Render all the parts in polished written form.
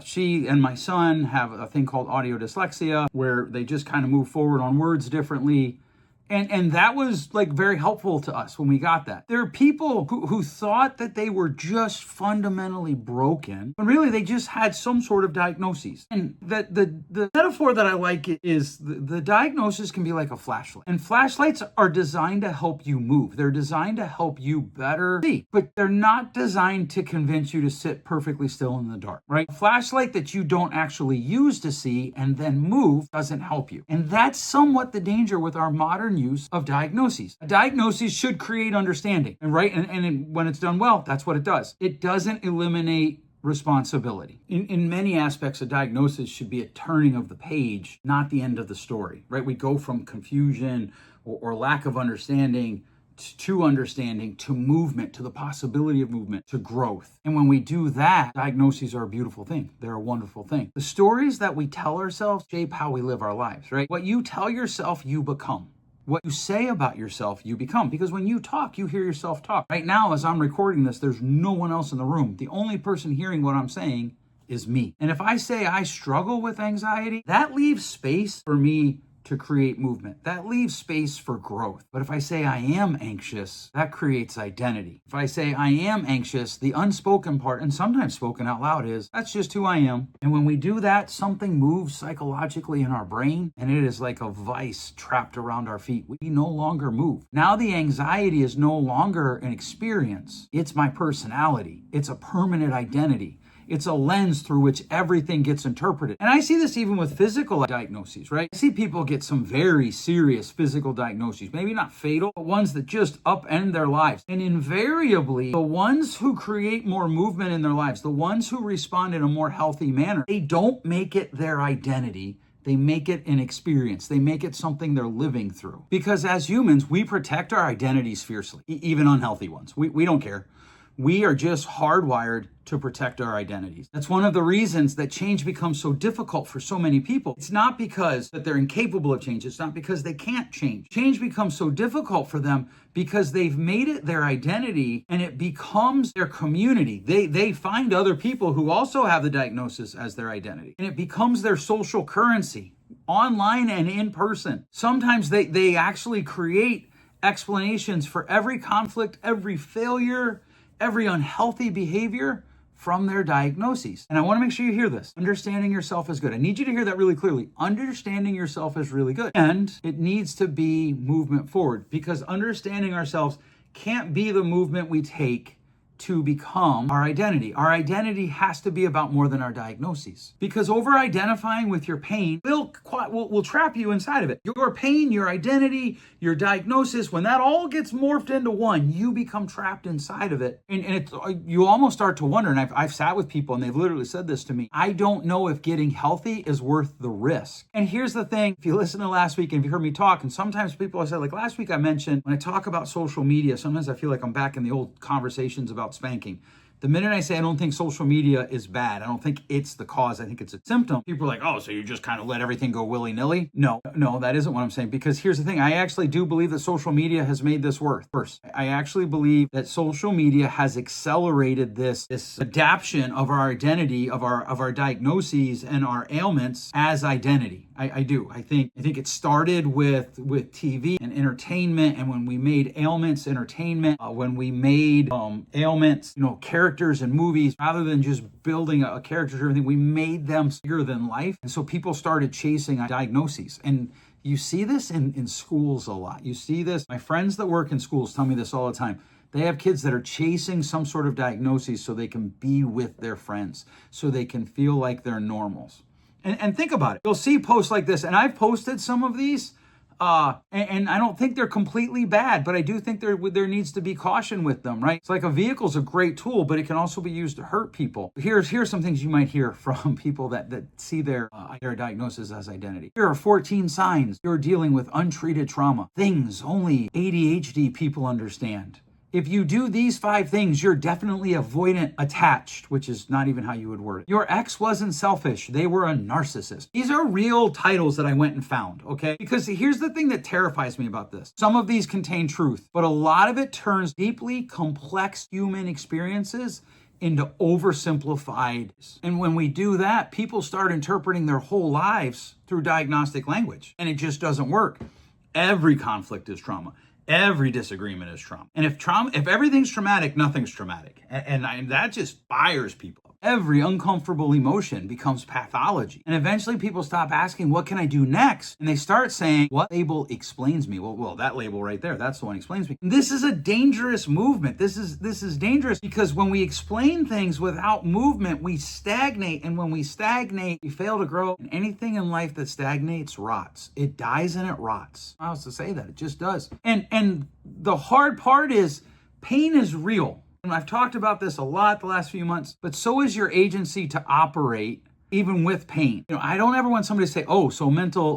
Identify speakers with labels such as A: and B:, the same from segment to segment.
A: She and my son have a thing called audio dyslexia where they just kind of move forward on words differently. And that was like very helpful to us when we got that. There are people who thought that they were just fundamentally broken, when really they just had some sort of diagnosis. And that the metaphor that I like is the diagnosis can be like a flashlight. And flashlights are designed to help you move. They're designed to help you better see, but they're not designed to convince you to sit perfectly still in the dark, right? A flashlight that you don't actually use to see and then move doesn't help you. And that's somewhat the danger with our modern use of diagnoses. A diagnosis should create understanding, and right, and when it's done well, that's what it does. It doesn't eliminate responsibility. In many aspects, a diagnosis should be a turning of the page, not the end of the story, right? We go from confusion or lack of understanding to understanding, to movement, to the possibility of movement, to growth. And when we do that, diagnoses are a beautiful thing. They're a wonderful thing. The stories that we tell ourselves shape how we live our lives, right? What you tell yourself, you become. What you say about yourself, you become. Because when you talk, you hear yourself talk. Right now, as I'm recording this, there's no one else in the room. The only person hearing what I'm saying is me. And if I say I struggle with anxiety, that leaves space for me to create movement. That leaves space for growth. But if I say I am anxious, that creates identity. If I say I am anxious, the unspoken part, and sometimes spoken out loud, is that's just who I am. And when we do that, something moves psychologically in our brain, and it is like a vice trapped around our feet. We no longer move. Now the anxiety is no longer an experience. It's my personality. It's a permanent identity. It's a lens through which everything gets interpreted. And I see this even with physical diagnoses, right? I see people get some very serious physical diagnoses, maybe not fatal, but ones that just upend their lives. And invariably, the ones who create more movement in their lives, the ones who respond in a more healthy manner, they don't make it their identity. They make it an experience. They make it something they're living through. Because as humans, we protect our identities fiercely, even unhealthy ones. We don't care. We are just hardwired to protect our identities. That's one of the reasons that change becomes so difficult for so many people. It's not because that they're incapable of change. It's not because they can't change. Change becomes so difficult for them because they've made it their identity and it becomes their community. They find other people who also have the diagnosis as their identity, and it becomes their social currency, online and in person. Sometimes they actually create explanations for every conflict, every failure, every unhealthy behavior from their diagnoses. And I want to make sure you hear this. Understanding yourself is good. I need you to hear that really clearly. Understanding yourself is really good. And it needs to be movement forward, because understanding ourselves can't be the movement we take to become our identity. Our identity has to be about more than our diagnoses, because over-identifying with your pain will trap you inside of it. Your pain, your identity, your diagnosis, when that all gets morphed into one, you become trapped inside of it. And you almost start to wonder, and I've sat with people and they've literally said this to me, I don't know if getting healthy is worth the risk. And here's the thing, if you listen to last week and if you heard me talk, and sometimes people have said, like last week I mentioned, when I talk about social media, sometimes I feel like I'm back in the old conversations about spanking. The minute I say I don't think social media is bad, I don't think it's the cause, I think it's a symptom, people are like, oh, so you just kind of let everything go willy-nilly? No, that isn't what I'm saying. Because here's the thing, I actually do believe that social media has made this worse. I actually believe that social media has accelerated this adaption of our identity, of our diagnoses and our ailments as identity. I do. I think it started with TV and entertainment, and when we made ailments entertainment, when we made ailments, characters in movies, rather than just building a character or everything, we made them bigger than life. And so people started chasing diagnoses. And you see this in schools a lot. You see this. My friends that work in schools tell me this all the time. They have kids that are chasing some sort of diagnosis so they can be with their friends, so they can feel like they're normals. And think about it. You'll see posts like this, and I've posted some of these, and I don't think they're completely bad, but I do think there needs to be caution with them, right? It's like a vehicle's a great tool, but it can also be used to hurt people. Here's some things you might hear from people that see their diagnosis as identity. Here are 14 signs you're dealing with untreated trauma. Things only ADHD people understand. If you do these 5 things, you're definitely avoidant attached, which is not even how you would word it. Your ex wasn't selfish. They were a narcissist. These are real titles that I went and found, okay? Because here's the thing that terrifies me about this. Some of these contain truth, but a lot of it turns deeply complex human experiences into oversimplified. And when we do that, people start interpreting their whole lives through diagnostic language, and it just doesn't work. Every conflict is trauma. Every disagreement is trauma. And if everything's traumatic, nothing's traumatic. And that just fires people. Every uncomfortable emotion becomes pathology. And eventually people stop asking, what can I do next? And they start saying, what label explains me? Well, that label right there, that's the one that explains me. And this is a dangerous movement. This is dangerous because when we explain things without movement, we stagnate. And when we stagnate, we fail to grow. And anything in life that stagnates rots. It dies and it rots. How else to say that? It just does. And the hard part is pain is real. And I've talked about this a lot the last few months, but so is your agency to operate even with pain. I don't ever want somebody to say, oh, so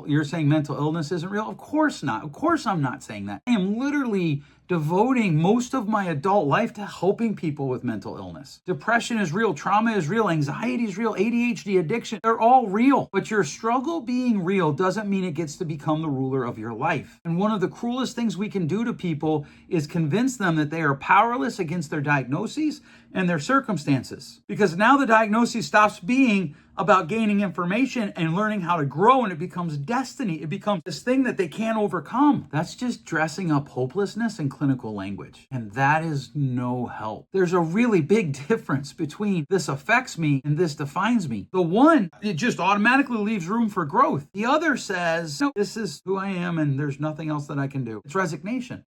A: you're saying mental illness isn't real? Of course not. Of course I'm not saying that. I am literally devoting most of my adult life to helping people with mental illness. Depression is real. Trauma is real. Anxiety is real. ADHD, addiction, they're all real. But your struggle being real doesn't mean it gets to become the ruler of your life. And one of the cruelest things we can do to people is convince them that they are powerless against their diagnoses and their circumstances. Because now the diagnosis stops being about gaining information and learning how to grow, and it becomes destiny. It becomes this thing that they can't overcome. That's just dressing up hopelessness in clinical language. And that is no help. There's a really big difference between this affects me and this defines me. The one, it just automatically leaves room for growth. The other says, no, this is who I am and there's nothing else that I can do. It's resignation.